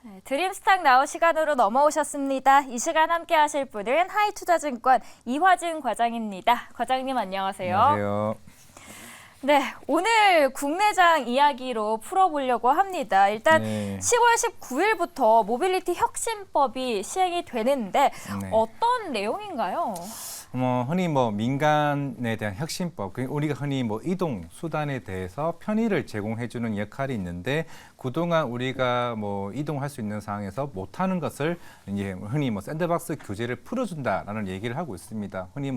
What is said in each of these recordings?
네, 드림스탁 나우 시간으로 넘어오셨습니다. 이 시간 함께 하실 분은 하이투자증권 이화진 과장입니다. 과장님 안녕하세요. 안녕하세요. 네, 오늘 국내장 이야기로 풀어보려고 합니다. 일단 네. 10월 19일부터 모빌리티 혁신법이 시행이 되는데 네. 어떤 내용인가요? 흔히 민간에 대한 혁신법, 우리가 흔히 이동 수단에 대해서 편의를 제공해주는 역할이 있는데 그동안 우리가 이동할 수 있는 상황에서 못하는 것을 이제 흔히 샌드박스 규제를 풀어준다라는 얘기를 하고 있습니다. 흔히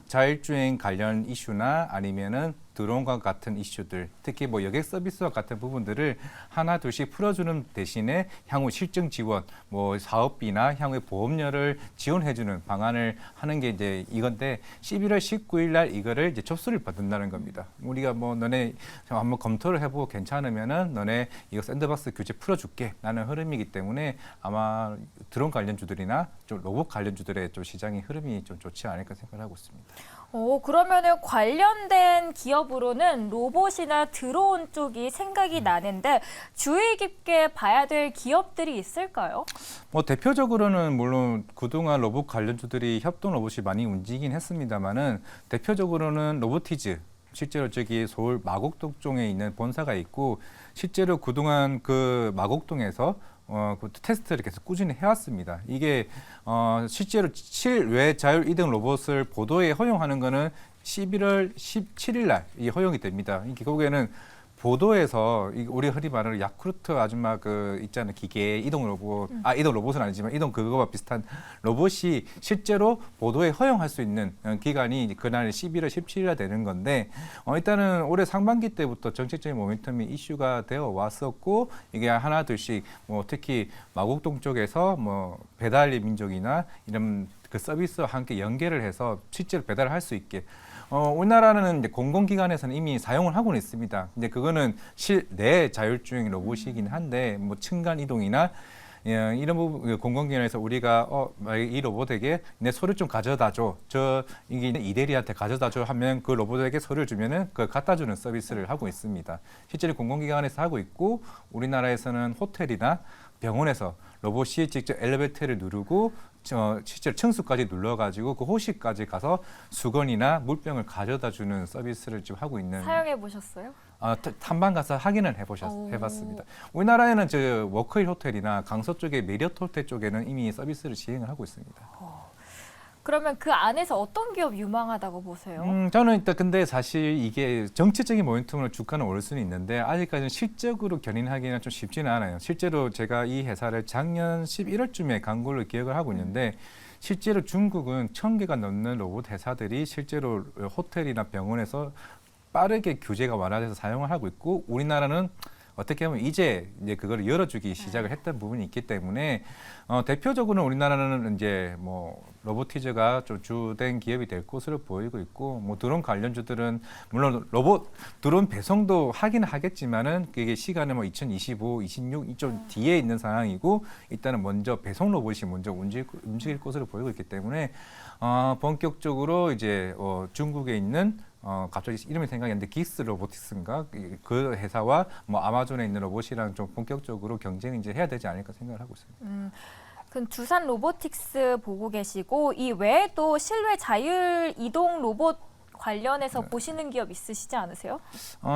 자율주행 관련 이슈나 아니면은 드론과 같은 이슈들, 특히 여객 서비스와 같은 부분들을 하나 둘씩 풀어주는 대신에 향후 실증 지원, 사업비나 향후의 보험료를 지원해주는 방안을 하는 게 이제 이건데 11월 19일 날 이거를 이제 접수를 받는다는 겁니다. 우리가 너네 한번 검토를 해보고 괜찮으면은 너네 이거 샌드박스 규제 풀어줄게 라는 흐름이기 때문에 아마 드론 관련주들이나 좀 로봇 관련주들의 좀 시장의 흐름이 좀 좋지 않을까 생각하고 있습니다. 그러면은 관련된 기업으로는 로봇이나 드론 쪽이 생각이 나는데 주의 깊게 봐야 될 기업들이 있을까요? 대표적으로는 물론 그동안 로봇 관련주들이 협동 로봇이 많이 움직이긴 했습니다만은 대표적으로는 로보티즈, 실제로 저기 서울 마곡동 쪽에 있는 본사가 있고 실제로 그동안 그 마곡동에서 그 테스트를 계속 꾸준히 해왔습니다. 이게 실제로 실외 자율 이동 로봇을 보도에 허용하는 거는 11월 17일 날 이 허용이 됩니다. 이 결국에는 보도에서 우리 흔히 말하는 야쿠르트 아줌마 그 있잖아요, 기계 이동 로봇, 이동 로봇은 아니지만 이동 그거와 비슷한 로봇이 실제로 보도에 허용할 수 있는 기간이 그날 11월 17일에 되는 건데 일단은 올해 상반기 때부터 정책적인 모멘텀이 이슈가 되어 왔었고 이게 하나 둘씩 특히 마곡동 쪽에서 배달의 민족이나 이런 그 서비스와 함께 연계를 해서 실제로 배달을 할 수 있게. 우리나라는 이제 공공기관에서는 이미 사용을 하고는 있습니다. 근데 그거는 실내 자율주행 로봇이긴 한데 층간 이동이나 이런 부분 공공기관에서 우리가 이 로봇에게 내 서류 좀 가져다 줘. 이게 이대리한테 가져다 줘 하면 그 로봇에게 서류를 주면은 그걸 갖다 주는 서비스를 하고 있습니다. 실제로 공공기관에서 하고 있고 우리나라에서는 호텔이나 병원에서 로봇이 직접 엘리베이터를 누르고 실제로 층수까지 눌러가지고 그 호실까지 가서 수건이나 물병을 가져다주는 서비스를 지금 하고 있는. 사용해 보셨어요? 탐방 가서 확인을 해봤습니다. 우리나라에는 저 워크힐 호텔이나 강서 쪽의 메리어트 호텔 쪽에는 이미 서비스를 시행을 하고 있습니다. 그러면 그 안에서 어떤 기업 유망하다고 보세요? 저는 일단 근데 사실 이게 정치적인 모멘텀으로 주가는 오를 수는 있는데 아직까지는 실적으로 견인하기는 좀 쉽지는 않아요. 실제로 제가 이 회사를 작년 11월쯤에 간 걸로 기억을 하고 있는데 실제로 중국은 1,000개가 넘는 로봇 회사들이 실제로 호텔이나 병원에서 빠르게 규제가 완화돼서 사용을 하고 있고 우리나라는 어떻게 보면 이제 그걸 열어주기 시작을 했던 부분이 있기 때문에 대표적으로 우리나라는 이제 로보티즈가 좀 주된 기업이 될 것으로 보이고 있고 드론 관련주들은 물론 로봇 드론 배송도 하기는 하겠지만은 그게 시간은 2025, 26 이좀 뒤에 있는 상황이고 일단은 먼저 배송 로봇이 먼저 움직일 것으로 보이고 있기 때문에 본격적으로 이제 중국에 있는 갑자기 이름이 생각이 안 나는데 기스 로보틱스인가 그 회사와 아마존에 있는 로봇이랑 좀 본격적으로 경쟁을 이제 해야 되지 않을까 생각을 하고 있습니다. 그럼 두산 로보틱스 보고 계시고 이 외에도 실외 자율 이동 로봇 관련해서 보시는 기업 있으시지 않으세요?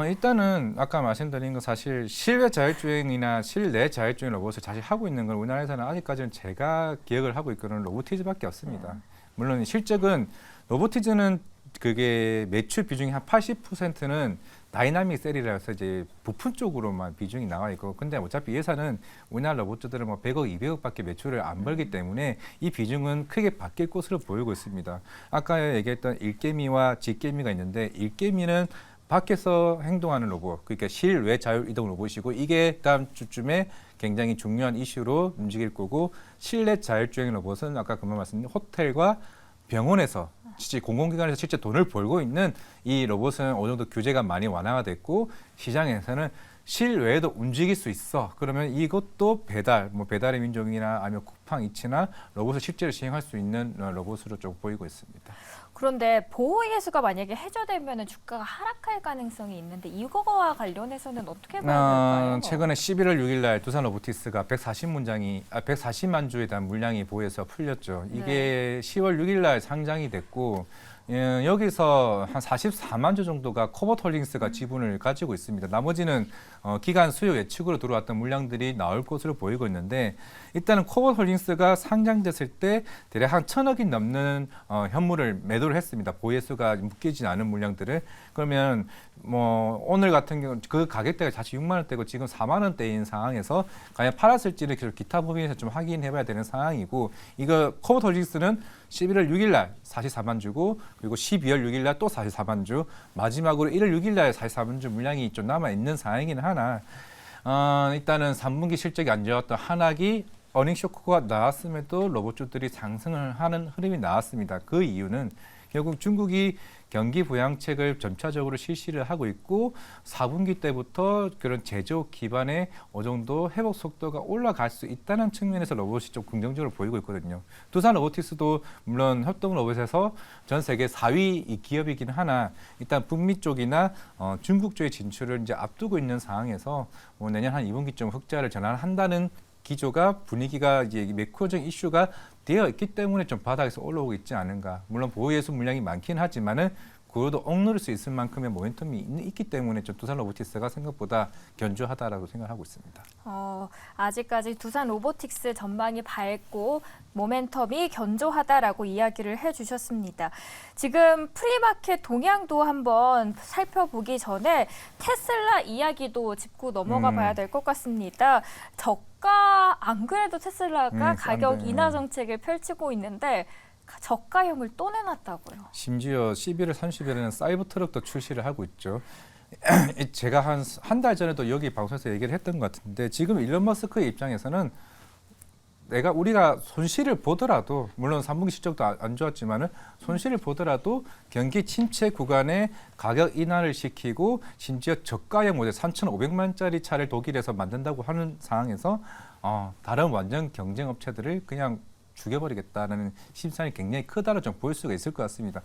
일단은 아까 말씀드린 건 사실 실외 자율주행이나 실내 자율주행 로봇을 사실 하고 있는 건 우리나라에서는 아직까지는 제가 기억을 하고 있고는 로보티즈밖에 없습니다. 물론 실적은 로보티즈는 그게 매출 비중이 한 80%는 다이나믹 셀이라서 이제 부품 쪽으로만 비중이 나와 있고 근데 어차피 예산은 우리나라 로봇들은 100억, 200억밖에 매출을 안 벌기 때문에 이 비중은 크게 바뀔 것으로 보이고 있습니다. 아까 얘기했던 일개미와 직개미가 있는데 일개미는 밖에서 행동하는 로봇, 그러니까 실외 자율 이동 로봇이고 이게 다음 주쯤에 굉장히 중요한 이슈로 움직일 거고 실내 자율주행 로봇은 아까 금방 말씀드린 호텔과 병원에서 실제 공공기관에서 실제 돈을 벌고 있는 이 로봇은 어느 정도 규제가 많이 완화가 됐고 시장에서는 실외에도 움직일 수 있어. 그러면 이것도 배달의 민족이나 아니면 쿠팡 이츠나 로봇을 실제로 시행할 수 있는 로봇으로 좀 보이고 있습니다. 그런데 보호 예수가 만약에 해제되면 주가가 하락할 가능성이 있는데 이거와 관련해서는 어떻게 봐야 될까요? 최근에 11월 6일 날 두산 로보틱스가 140만 주에 대한 물량이 보호에서 풀렸죠. 이게 10월 6일 날 상장이 됐고 여기서 한 44만 주 정도가 코봇 홀딩스가 지분을 가지고 있습니다. 나머지는 기간 수요 예측으로 들어왔던 물량들이 나올 것으로 보이고 있는데 일단은 코봇 홀딩스가 상장됐을 때 대략 한 1,000억이 넘는 현물을 매도를 했습니다. 보유수가 묶이지 않은 물량들을. 그러면 뭐 오늘 같은 경우 그 가격대가 사실 6만 원대고 지금 4만 원대인 상황에서 과연 팔았을지를 기타 부분에서 좀 확인해봐야 되는 상황이고 이거 코봇 홀딩스는 11월 6일 날 44만 주고 그리고 12월 6일 날 또 44만 주 마지막으로 1월 6일 날 44만 주 물량이 좀 남아 있는 상황이긴 하나 일단은 3분기 실적이 안 좋았던 한학이 어닝 쇼크가 나왔음에도 로봇주들이 상승을 하는 흐름이 나왔습니다. 그 이유는 결국 중국이 경기 부양책을 점차적으로 실시를 하고 있고 4분기 때부터 그런 제조업 기반의 어느 정도 회복 속도가 올라갈 수 있다는 측면에서 로봇이 좀 긍정적으로 보이고 있거든요. 두산 로보틱스도 물론 협동 로봇에서 전 세계 4위 기업이긴 하나 일단 북미 쪽이나 중국 쪽의 진출을 이제 앞두고 있는 상황에서 뭐 내년 한 2분기쯤 흑자를 전환한다는 기조가 분위기가 이제 매크로적 이슈가 되어 있기 때문에 좀 바닥에서 올라오고 있지 않은가. 물론 보유예수 물량이 많긴 하지만은 그것도 억누를 수 있을 만큼의 모멘텀이 있기 때문에 좀 두산 로보틱스가 생각보다 견조하다라고 생각하고 있습니다. 아직까지 두산 로보틱스 전망이 밝고 모멘텀이 견조하다라고 이야기를 해주셨습니다. 지금 프리마켓 동향도 한번 살펴보기 전에 테슬라 이야기도 짚고 넘어가 봐야 될 것 같습니다. 안 그래도 테슬라가 가격 인하 정책을 펼치고 있는데 저가형을 또 내놨다고요. 심지어 11월 30일에는 사이버 트럭도 출시를 하고 있죠. 제가 한 달 전에도 여기 방송에서 얘기를 했던 것 같은데 지금 일론 머스크의 입장에서는 우리가 손실을 보더라도 물론 3분기 실적도 안 좋았지만은 손실을 보더라도 경기 침체 구간에 가격 인하를 시키고 심지어 저가형 모델 3,500만짜리 차를 독일에서 만든다고 하는 상황에서 다른 완전 경쟁 업체들을 그냥 죽여버리겠다는 심산이 굉장히 크다로 좀 보일 수가 있을 것 같습니다.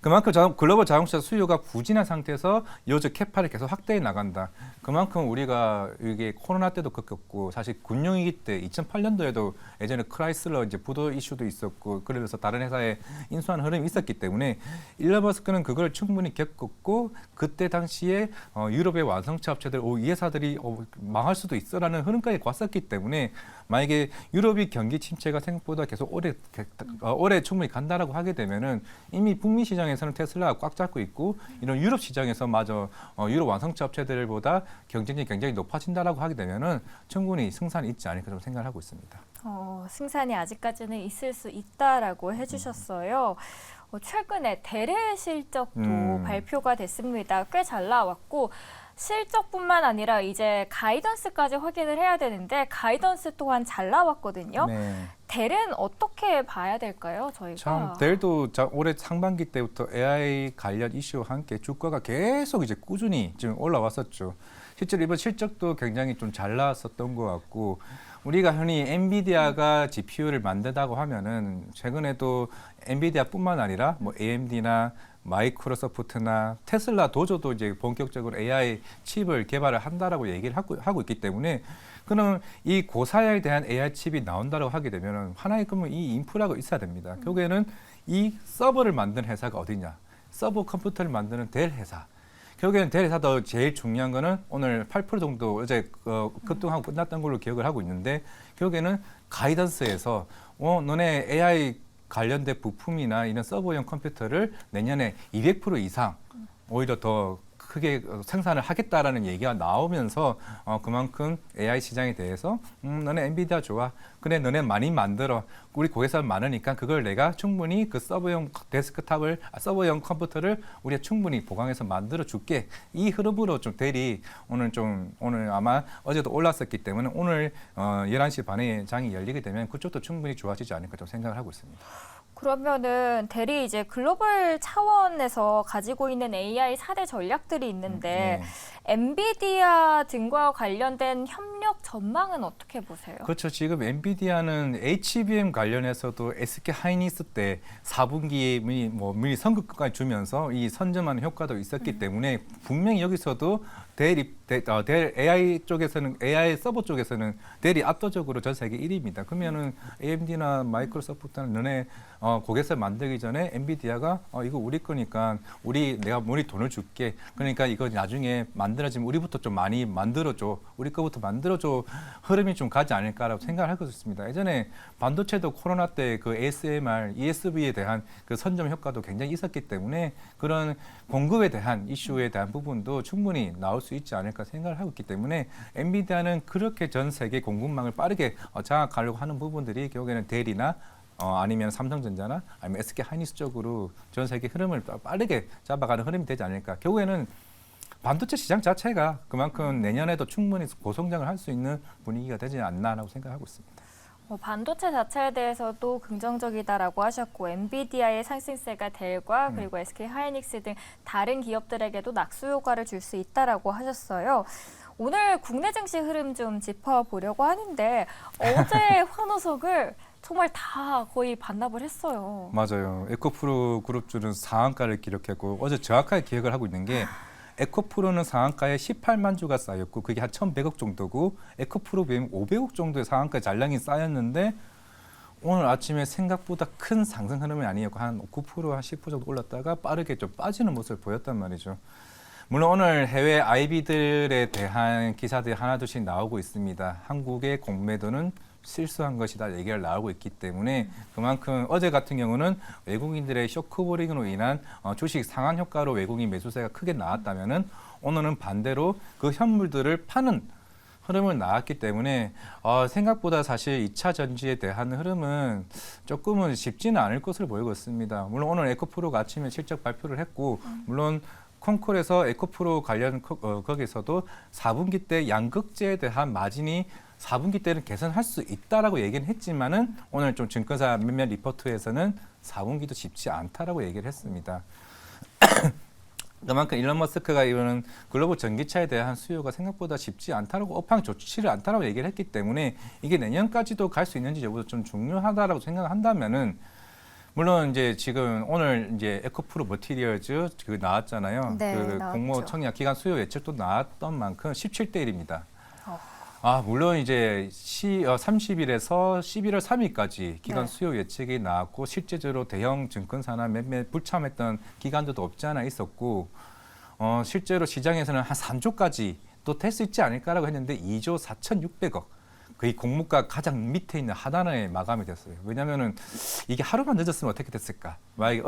그만큼 글로벌 자동차 수요가 부진한 상태에서 여적 캐파를 계속 확대해 나간다. 그만큼 우리가 이게 코로나 때도 겪었고 사실 금융위기 때 2008년도에도 예전에 크라이슬러 이제 부도 이슈도 있었고 그러면서 다른 회사에 인수하는 흐름이 있었기 때문에 일론 머스크는 그걸 충분히 겪었고 그때 당시에 유럽의 완성차 업체들 이 회사들이 망할 수도 있어라는 흐름까지 왔었기 때문에 만약에 유럽이 경기 침체가 생각보다 계속 오래 충분히 간다라고 하게 되면은 이미 북미 시장에서는 테슬라가 꽉 잡고 있고 이런 유럽 시장에서 마저 유럽 완성차 업체들보다 경쟁력이 굉장히 높아진다라고 하게 되면은 충분히 승산이 있지 않을까 좀 생각을 하고 있습니다. 승산이 아직까지는 있을 수 있다라고 해주셨어요. 최근에 대래 실적도 발표가 됐습니다. 꽤 잘 나왔고 실적뿐만 아니라 이제 가이던스까지 확인을 해야 되는데 가이던스 또한 잘 나왔거든요. 네. 델은 어떻게 봐야 될까요, 저희가? 참 델도 올해 상반기 때부터 AI 관련 이슈와 함께 주가가 계속 이제 꾸준히 지금 올라왔었죠. 실제로 이번 실적도 굉장히 좀 잘 나왔었던 것 같고 우리가 흔히 엔비디아가 GPU를 만든다고 하면은 최근에도 엔비디아뿐만 아니라 뭐 AMD나 마이크로소프트나 테슬라 도저도 이제 본격적으로 AI 칩을 개발을 한다라고 얘기를 하고 있기 때문에 그럼 이 고사양에 대한 AI 칩이 나온다고 하게 되면 하나의 그러면 이 인프라가 있어야 됩니다. 결국에는 이 서버를 만드는 회사가 어디냐? 서버 컴퓨터를 만드는 델 회사. 결국에는 델 회사도 제일 중요한 거는 오늘 8% 정도 어제 급등하고 끝났던 걸로 기억을 하고 있는데 결국에는 가이던스에서 너네 AI 관련된 부품이나 이런 서버용 컴퓨터를 내년에 200% 이상 오히려 더 크게 생산을 하겠다라는 얘기가 나오면서 그만큼 AI 시장에 대해서 너네 엔비디아 좋아. 그래 너네 많이 만들어. 우리 고객사 많으니까 그걸 내가 충분히 그 서버용 데스크탑을 서버용 컴퓨터를 우리가 충분히 보강해서 만들어 줄게. 이 흐름으로 좀 델이 오늘 아마 어제도 올랐었기 때문에 오늘 11시 반에 장이 열리게 되면 그쪽도 충분히 좋아지지 않을까 좀 생각을 하고 있습니다. 그러면은 대리 이제 글로벌 차원에서 가지고 있는 AI 4대 전략들이 있는데 엔비디아 등과 관련된 협력 전망은 어떻게 보세요? 그렇죠. 지금 엔비디아는 HBM 관련해서도 SK 하이닉스 때 4분기에 미리 선급까지 주면서 이 선점하는 효과도 있었기 때문에 분명히 여기서도 델 AI 쪽에서는 AI 서버 쪽에서는 델이 압도적으로 전 세계 1위입니다. 그러면은 AMD나 마이크로소프트는 너네 고객사 만들기 전에 엔비디아가 이거 우리 거니까 내가 우리 돈을 줄게. 그러니까 이거 나중에 만들어지면 우리부터 좀 많이 만들어줘. 우리 거부터 만들어줘. 흐름이 좀 가지 않을까라고 생각을 하고 있습니다. 예전에 반도체도 코로나 때 그 ASMR, ESV에 대한 그 선점 효과도 굉장히 있었기 때문에 그런 공급에 대한 이슈에 대한 부분도 충분히 나올 수 있지 않을까 생각을 하고 있기 때문에 엔비디아는 그렇게 전 세계 공급망을 빠르게 장악하려고 하는 부분들이 결국에는 델이나 아니면 삼성전자나 아니면 SK 하이닉스 쪽으로 전 세계 흐름을 빠르게 잡아가는 흐름이 되지 않을까. 결국에는 반도체 시장 자체가 그만큼 내년에도 충분히 고성장을 할 수 있는 분위기가 되지 않나라고 생각하고 있습니다. 반도체 자체에 대해서도 긍정적이다라고 하셨고 엔비디아의 상승세가 델과 그리고 SK 하이닉스 등 다른 기업들에게도 낙수 효과를 줄 수 있다라고 하셨어요. 오늘 국내 증시 흐름 좀 짚어보려고 하는데 어제 환호석을 정말 다 거의 반납을 했어요. 맞아요. 에코프로 그룹주는 상한가를 기록했고 어제 정확하게 기억을 하고 있는 게 에코프로는 상한가에 18만 주가 쌓였고 그게 한 1,100억 정도고 에코프로 비하면 500억 정도의 상한가 잔량이 쌓였는데 오늘 아침에 생각보다 큰 상승 흐름이 아니었고 한 9%, 한 10% 정도 올랐다가 빠르게 좀 빠지는 모습을 보였단 말이죠. 물론 오늘 해외 IB들에 대한 기사들이 하나둘씩 나오고 있습니다. 한국의 공매도는 실수한 것이다 얘기가 나오고 있기 때문에 그만큼 어제 같은 경우는 외국인들의 쇼크보링으로 인한 주식 상한 효과로 외국인 매수세가 크게 나왔다면은 오늘은 반대로 그 현물들을 파는 흐름을 나왔기 때문에 생각보다 사실 2차 전지에 대한 흐름은 조금은 쉽지는 않을 것으로 보이고 있습니다. 물론 오늘 에코프로가 아침에 실적 발표를 했고 물론 콩콜에서 에코프로 관련 거기서도 4분기 때 양극재에 대한 마진이 4분기 때는 개선할 수 있다라고 얘기는 했지만은 오늘 좀 증권사 몇몇 리포트에서는 4분기도 쉽지 않다라고 얘기를 했습니다. 그만큼 일론 머스크가 이거는 글로벌 전기차에 대한 수요가 생각보다 쉽지 않다라고 업황 좋지를 않다라고 얘기를 했기 때문에 이게 내년까지도 갈 수 있는지 여부도 좀 중요하다라고 생각한다면은 물론 이제 지금 오늘 이제 에코프로 머티리얼즈 그 나왔잖아요. 네, 그 나왔죠. 공모 청약 기간 수요 예측도 나왔던 만큼 17대 1입니다. 물론 이제 30일에서 11월 3일까지 기간 수요 예측이 나왔고 실제적으로 대형 증권사나 몇몇 불참했던 기관들도 없지 않아 있었고 실제로 시장에서는 한 3조까지 또 될 수 있지 않을까라고 했는데 2조 4,600억 거의 공모가 가장 밑에 있는 하단에 마감이 됐어요. 왜냐하면은 이게 하루만 늦었으면 어떻게 됐을까? 만약에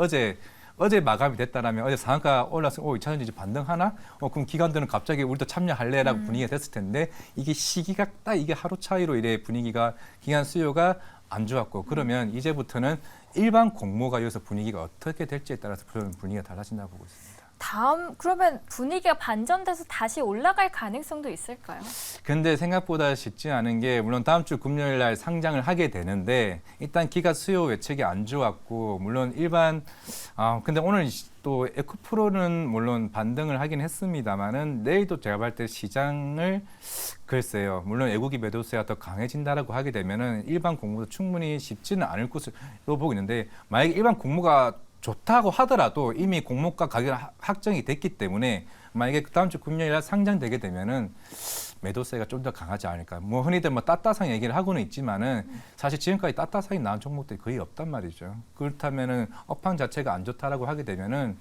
어제 마감이 됐다라면 어제 상한가 올라서 2차 전지 반등하나? 그럼 기관들은 갑자기 우리도 참여할래라고 분위기가 됐을 텐데 이게 시기가 딱 이게 하루 차이로 이래 분위기가 기관 수요가 안 좋았고 그러면 이제부터는 일반 공모가 여기서 분위기가 어떻게 될지에 따라서 분위기가 달라진다고 보고 있습니다. 그러면 분위기가 반전돼서 다시 올라갈 가능성도 있을까요? 근데 생각보다 쉽지 않은 게 물론 다음 주 금요일 날 상장을 하게 되는데 일단 기관 수요 예측이 안 좋았고 물론 근데 오늘 또 에코프로는 물론 반등을 하긴 했습니다만은 내일도 제가 볼 때 시장을 글쎄요. 물론 외국인 매도세가 더 강해진다라고 하게 되면은 일반 공모도 충분히 쉽지는 않을 것으로 보고 있는데 만약에 일반 공모가 좋다고 하더라도 이미 공모가 가격이 확정이 됐기 때문에 만약에 다음 주 금요일 날 상장되게 되면은 매도세가 좀 더 강하지 않을까. 뭐 흔히들 따따상 얘기를 하고는 있지만은 사실 지금까지 따따상이 나온 종목들이 거의 없단 말이죠. 그렇다면은 업황 자체가 안 좋다라고 하게 되면은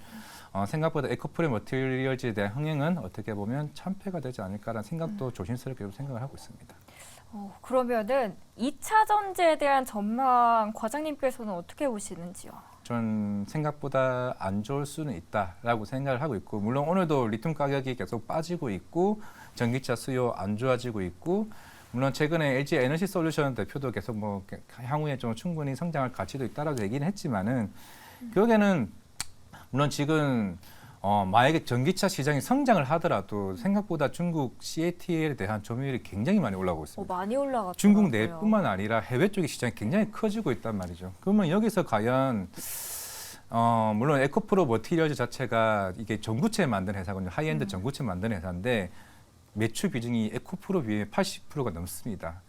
생각보다 에코프로 머티리얼즈에 대한 흥행은 어떻게 보면 참패가 되지 않을까라는 생각도 조심스럽게 생각을 하고 있습니다. 그러면은 2차 전지에 대한 전망 과장님께서는 어떻게 보시는지요? 전 생각보다 안 좋을 수는 있다라고 생각을 하고 있고 물론 오늘도 리튬 가격이 계속 빠지고 있고 전기차 수요 안 좋아지고 있고 물론 최근에 LG 에너지 솔루션 대표도 계속 향후에 좀 충분히 성장할 가치도 있다라고 얘기는 했지만은 결국에는 물론 지금 만약에 전기차 시장이 성장을 하더라도 생각보다 중국 CATL에 대한 점유율이 굉장히 많이 올라오고 있습니다. 많이 올라갔더라고요. 중국 내뿐만 아니라 해외 쪽의 시장이 굉장히 커지고 있단 말이죠. 그러면 여기서 과연 물론 에코프로 머티리얼즈 자체가 이게 전구체 만드는 회사거든요. 하이엔드 전구체 만드는 회사인데 매출 비중이 에코프로 비해 80%가 넘습니다.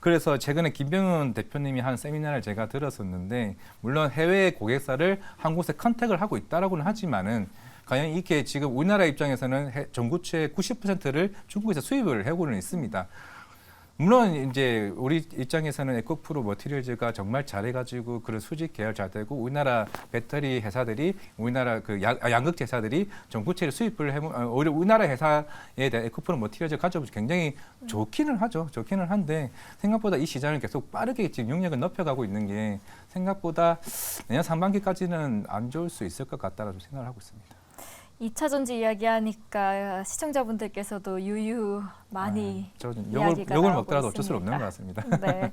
그래서 최근에 김병훈 대표님이 한 세미나를 제가 들었었는데 물론 해외 고객사를 한 곳에 컨택을 하고 있다라고는 하지만은 과연 이게 지금 우리나라 입장에서는 전구체 90%를 중국에서 수입을 하고는 있습니다. 물론 이제 우리 입장에서는 에코프로 머티리얼즈가 정말 잘해가지고 그런 수직 계열 잘 되고 우리나라 배터리 회사들이 우리나라 그 양극재 회사들이 전구체를 수입을 해보면 오히려 우리나라 회사에 대한 에코프로 머티리얼즈 가져보면 굉장히 좋기는 하죠. 좋기는 한데 생각보다 이 시장을 계속 빠르게 지금 용역을 넓혀가고 있는 게 생각보다 내년 상반기까지는 안 좋을 수 있을 것 같다라고 생각을 하고 있습니다. 2차 전지 이야기하니까 시청자분들께서도 유유 많이 이야기가 욕을 나오고 먹더라도 어쩔 수 있습니다. 없는 것 같습니다. 네.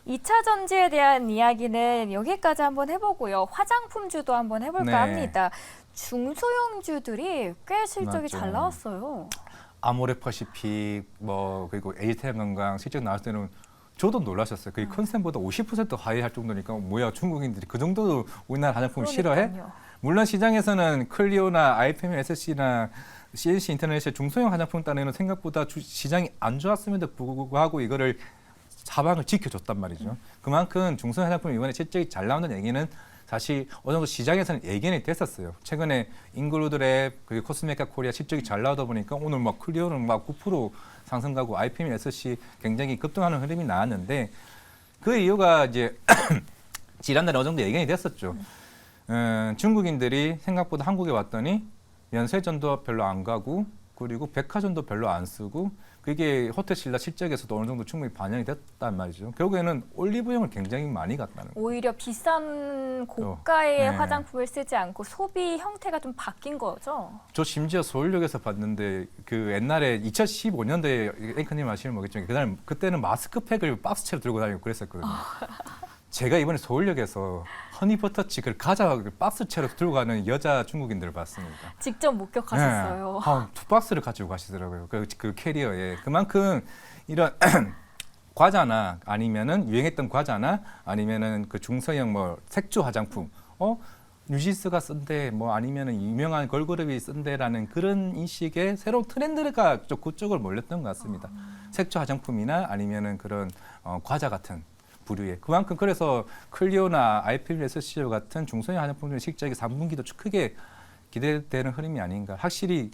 2차 전지에 대한 이야기는 여기까지 한번 해보고요. 화장품주도 한번 해볼까 네. 합니다. 중소형주들이 꽤 실적이 맞죠. 잘 나왔어요. 아모레퍼시픽 그리고 에이텔건강 실적 나왔을 때는 저도 놀라셨어요. 그 컨센보다 50% 하회할 정도니까 뭐야 중국인들이 그 정도로 우리나라 화장품을 싫어해? 그러니까요. 물론 시장에서는 클리오나 IPM SC나 CNC 인터내셔널 중소형 화장품 단에는 생각보다 시장이 안 좋았음에도 불구하고 이거를 사방을 지켜줬단 말이죠. 그만큼 중소형 화장품이 이번에 실적이 잘 나온다는 얘기는 사실 어느 정도 시장에서는 예견이 됐었어요. 최근에 인글루드랩 그리고 코스메카 코리아 실적이 잘 나오다 보니까 오늘 막 클리오는 막 9% 상승 가고 IPM SC 굉장히 급등하는 흐름이 나왔는데 그 이유가 이제 지난달에 어느 정도 예견이 됐었죠. 중국인들이 생각보다 한국에 왔더니 면세점도 별로 안 가고 그리고 백화점도 별로 안 쓰고 그게 호텔 신라 실적에서도 어느 정도 충분히 반영이 됐단 말이죠. 결국에는 올리브영을 굉장히 많이 갔다는 거예요. 오히려 비싼 고가의 네. 화장품을 쓰지 않고 소비 형태가 좀 바뀐 거죠. 저 심지어 서울역에서 봤는데 그 옛날에 2015년도에 앵커님 아시는 모르겠지만 그때는 마스크팩을 박스채로 들고 다니고 그랬었거든요. 제가 이번에 서울역에서 허니버터칩을 박스채로 들고 가는 여자 중국인들을 봤습니다. 직접 목격하셨어요. 네. 2박스를 가지고 가시더라고요. 그 캐리어에. 그만큼 이런 과자나 아니면은 유행했던 과자나 아니면은 그 중소형 색조 화장품, 뉴진스가 쓴데 아니면은 유명한 걸그룹이 쓴데라는 그런 인식의 새로운 트렌드가 그쪽을 몰렸던 것 같습니다. 색조 화장품이나 아니면은 그런 과자 같은 부류에 그만큼 그래서 클리오나 IPM SCO 같은 중소형 화장품의 실적이 3분기도 크게 기대되는 흐름이 아닌가. 확실히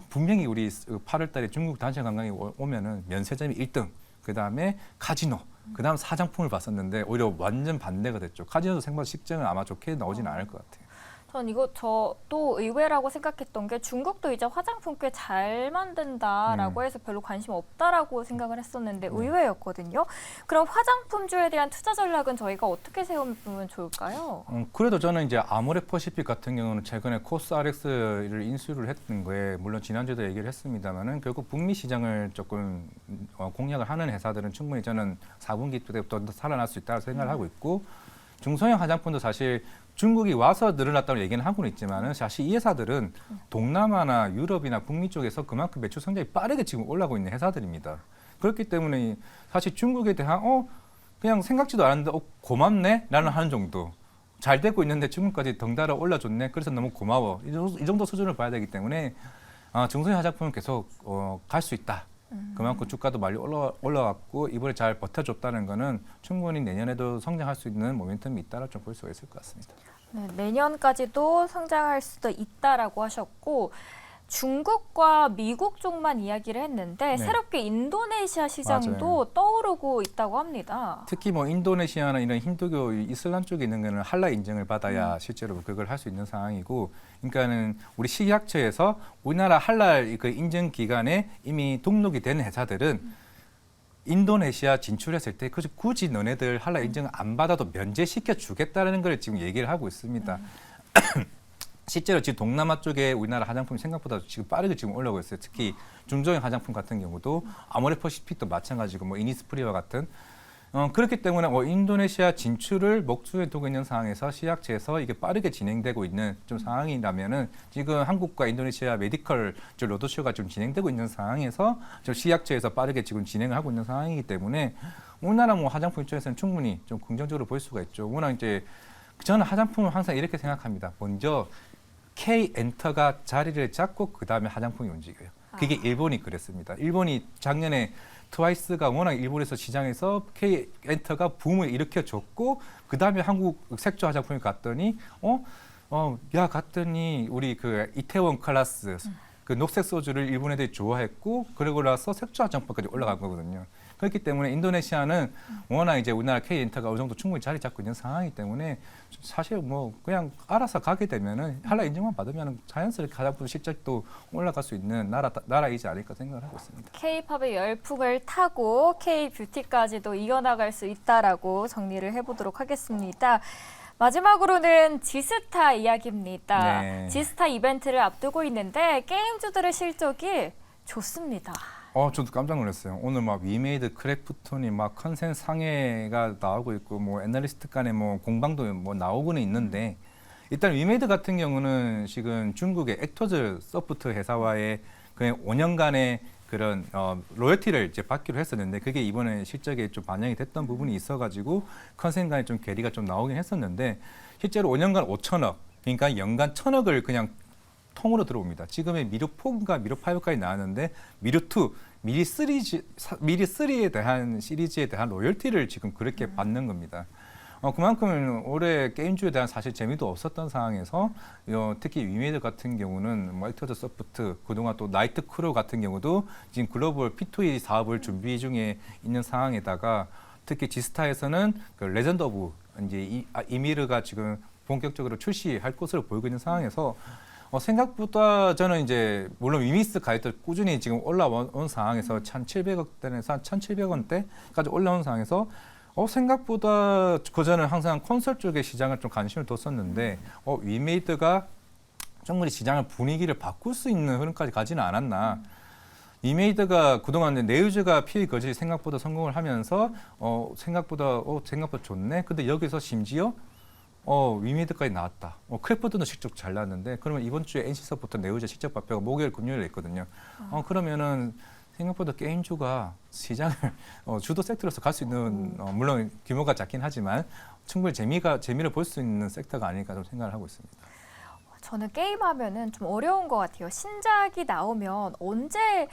분명히 우리 8월 달에 중국 단체 관광이 오면은 면세점이 1등, 그다음에 카지노, 그다음 사장품을 봤었는데 오히려 완전 반대가 됐죠. 카지노도 생각보다 실적은 아마 좋게 나오지는 않을 것 같아요. 전 저도 의외라고 생각했던 게 중국도 이제 화장품 꽤 잘 만든다라고 해서 별로 관심 없다라고 생각을 했었는데 의외였거든요. 그럼 화장품주에 대한 투자 전략은 저희가 어떻게 세우면 좋을까요? 그래도 저는 이제 아모레퍼시픽 같은 경우는 최근에 코스RX를 인수를 했던 거에 물론 지난주에도 얘기를 했습니다만은 결국 북미 시장을 조금 공략을 하는 회사들은 충분히 저는 4분기 때부터 살아날 수 있다고 생각을 하고 있고 중소형 화장품도 사실 중국이 와서 늘어났다고 얘기는 하고는 있지만은 사실 이 회사들은 동남아나 유럽이나 북미 쪽에서 그만큼 매출 성장이 빠르게 지금 올라오고 있는 회사들입니다. 그렇기 때문에 사실 중국에 대한 그냥 생각지도 않았는데 고맙네라는 하는 정도. 잘 되고 있는데 중국까지 덩달아 올라줬네. 그래서 너무 고마워. 이 정도 수준을 봐야 되기 때문에 중소형 화장품은 계속 갈 수 있다. 그만큼 주가도 많이 올라왔고 이번에 잘 버텨줬다는 거는 충분히 내년에도 성장할 수 있는 모멘텀이 있다라 좀 볼 수가 있을 것 같습니다. 네, 내년까지도 성장할 수도 있다라고 하셨고 중국과 미국 쪽만 이야기를 했는데 네. 새롭게 인도네시아 시장도 맞아요. 떠오르고 있다고 합니다. 특히 인도네시아나 이런 힌두교 이슬람 쪽에 있는 거는 할라 인증을 받아야 실제로 그걸 할 수 있는 상황이고, 그러니까는 우리 식약처에서 우리나라 할랄 그 인증 기관에 이미 등록이 된 회사들은 인도네시아 진출했을 때 굳이 너네들 할라 인증 안 받아도 면제시켜 주겠다는 걸 지금 얘기를 하고 있습니다. 실제로 지금 동남아 쪽에 우리나라 화장품이 생각보다 지금 빠르게 지금 올라오고 있어요. 특히 중소형 화장품 같은 경우도 아모레퍼시픽도 마찬가지고 이니스프리와 같은 그렇기 때문에 인도네시아 진출을 목전에 두고 있는 상황에서 시약처에서 이게 빠르게 진행되고 있는 좀 상황이라면은 지금 한국과 인도네시아 메디컬 로드쇼가 좀 진행되고 있는 상황에서 좀 시약처에서 빠르게 지금 진행을 하고 있는 상황이기 때문에 우리나라 뭐 화장품 입장에서는 충분히 좀 긍정적으로 볼 수가 있죠. 워낙 이제 저는 화장품을 항상 이렇게 생각합니다. 먼저 K 엔터가 자리를 잡고 그 다음에 화장품이 움직여요. 그게 일본이 그랬습니다. 일본이 작년에 트와이스가 워낙 일본에서 시장에서 K 엔터가 붐을 일으켜줬고 그 다음에 한국 색조 화장품이 갔더니 갔더니 우리 그 이태원 클라스 그 녹색 소주를 일본 애들이 좋아했고 그러고 나서 색조 화장품까지 올라간 거거든요. 그렇기 때문에 인도네시아는 워낙 이제 우리나라 K 엔터가 어느 정도 충분히 자리 잡고 있는 상황이기 때문에 사실 뭐 그냥 알아서 가게 되면은 한라 인증만 받으면 자연스럽게 화장품 실적도 올라갈 수 있는 나라이지 않을까 생각을 하고 있습니다. K-팝의 열풍을 타고 K-뷰티까지도 이어나갈 수 있다라고 정리를 해보도록 하겠습니다. 마지막으로는 지스타 이야기입니다. 네. 지스타 이벤트를 앞두고 있는데 게임주들의 실적이 좋습니다. 저도 깜짝 놀랐어요. 오늘 막 위메이드, 크래프톤이 막 컨센 상해가 나오고 있고 뭐 애널리스트 간에 뭐 공방도 뭐 나오고는 있는데 일단 위메이드 같은 경우는 지금 중국의 액터즈 소프트 회사와의 그냥 5년간의 그런 로열티를 이제 받기로 했었는데 그게 이번에 실적에 좀 반영이 됐던 부분이 있어가지고 컨센 간에 좀 괴리가 좀 나오긴 했었는데 실제로 5년간 5천억, 그러니까 연간 1,000억을 그냥 통으로 들어옵니다. 지금의 미르 4인가 미르 5까지 나왔는데 미르 2, 미르 3에 대한 시리즈에 대한 로열티를 지금 그렇게 받는 겁니다. 그만큼 올해 게임주에 대한 사실 재미도 없었던 상황에서 특히 위메이드 같은 경우는 뭐 액터즈 소프트 그동안 또 나이트 크루 같은 경우도 지금 글로벌 P2E 사업을 준비 중에 있는 상황에다가 특히 지스타에서는 그 레전드 오브 이제 이미르가 지금 본격적으로 출시할 것으로 보이고 있는 상황에서 생각보다 저는 이제 물론 위미스 가입도 꾸준히 지금 올라온 상황에서 1,700억대에서 한 1,700원대까지 올라온 상황에서 생각보다 그전은 항상 콘솔 쪽의 시장을 좀 관심을 뒀었는데 위메이드가 충분히 시장의 분위기를 바꿀 수 있는 흐름까지 가지는 않았나. 위메이드가 그동안 네유즈가 피해 거짓이 생각보다 성공을 하면서 생각보다 좋네. 근데 여기서 심지어 위메이드까지 나왔다. 크래프트는 실적 잘 나왔는데 그러면 이번 주에 NC서부터 네오제 실적 발표가 목요일 금요일에 있거든요. 그러면은 생각보다 게임주가 시장을 주도 섹터로서 갈 수 있는 물론 규모가 작긴 하지만 충분히 재미를 볼 수 있는 섹터가 아닐까 좀 생각을 하고 있습니다. 저는 게임하면은 좀 어려운 것 같아요. 신작이 나오면 언제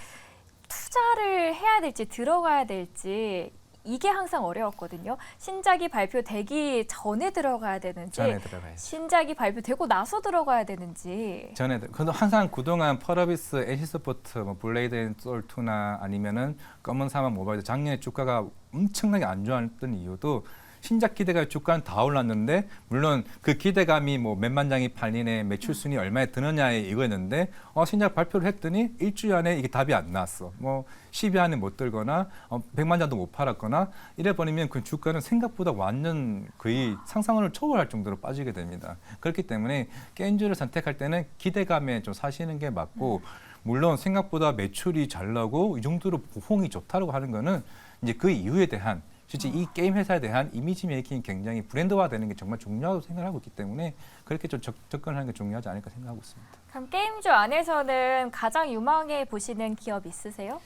투자를 해야 될지 들어가야 될지 이게 항상 어려웠거든요. 신작이 발표되기 전에 들어가야 되는지, 전에 들어가야죠. 신작이 발표되고 나서 들어가야 되는지. 근데 항상 그동안 펄어비스, NC소프트, 뭐 블레이드 앤 솔 2나 아니면은 검은 사막 모바일 작년에 주가가 엄청나게 안 좋았던 이유도 신작 기대가 주가는 다 올랐는데 물론 그 기대감이 뭐 몇만 장이 팔리네 매출 순위 얼마에 드느냐에 이거였는데 신작 발표를 했더니 일주일 안에 이게 답이 안 나왔어. 뭐 10위 안에 못 들거나 100만 장도 못 팔았거나 이래 버리면 그 주가는 생각보다 완전 거의 상상을 초월할 정도로 빠지게 됩니다. 그렇기 때문에 게임주를 선택할 때는 기대감에 좀 사시는 게 맞고 물론 생각보다 매출이 잘 나고 이 정도로 호응이 좋다고 하는 거는 이제 그 이유에 대한 실제 이 게임 회사에 대한 이미지 메이킹이 굉장히 브랜드화되는 게 정말 중요하다고 생각하고 있기 때문에 그렇게 좀 접근하는 게 중요하지 않을까 생각하고 있습니다. 그럼 게임주 안에서는 가장 유망해 보시는 기업 있으세요?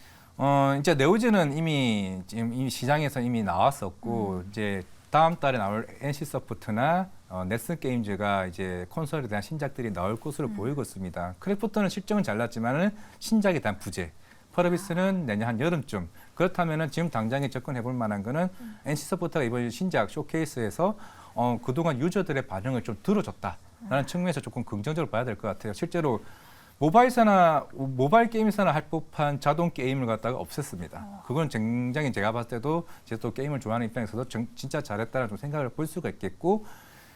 이제 네오즈는 이미 시장에서 이미 나왔었고 이제 다음 달에 나올 NC소프트나 넷슨 게임즈가 이제 콘솔에 대한 신작들이 나올 것으로 보이고 있습니다. 크래프톤은 실적은 잘 났지만은 신작에 대한 부재. 펄어비스는 내년 한 여름쯤. 그렇다면은 지금 당장에 접근해 볼 만한 거는 NC소프트가 이번 신작 쇼케이스에서 그동안 유저들의 반응을 좀 들어줬다라는 측면에서 조금 긍정적으로 봐야 될 것 같아요. 실제로 모바일 게임에서나 할 법한 자동 게임을 갖다가 없앴습니다. 그건 굉장히 제가 봤을 때도 제가 또 게임을 좋아하는 입장에서도 진짜 잘했다는 좀 생각을 볼 수가 있겠고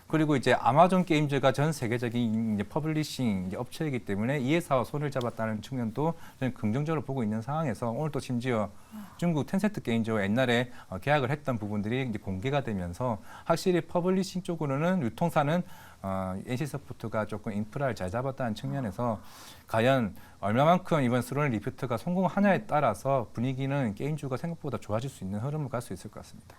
그리고 이제 아마존 게임즈가 전 세계적인 이제 퍼블리싱 이제 업체이기 때문에 이 회사와 손을 잡았다는 측면도 저는 긍정적으로 보고 있는 상황에서 오늘 또 심지어 중국 텐센트 게임즈와 옛날에 계약을 했던 부분들이 이제 공개가 되면서 확실히 퍼블리싱 쪽으로는 유통사는 NC소프트가 조금 인프라를 잘 잡았다는 측면에서 과연 얼마만큼 이번 스로렌 리프트가 성공하냐에 따라서 분위기는 게임주가 생각보다 좋아질 수 있는 흐름을 갈 수 있을 것 같습니다.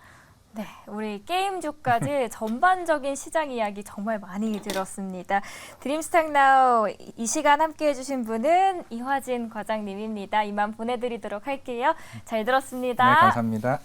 네, 우리 게임주까지 전반적인 시장 이야기 정말 많이 들었습니다. 드림스탁나우 이 시간 함께해 주신 분은 이화진 과장님입니다. 이만 보내드리도록 할게요. 잘 들었습니다. 네, 감사합니다.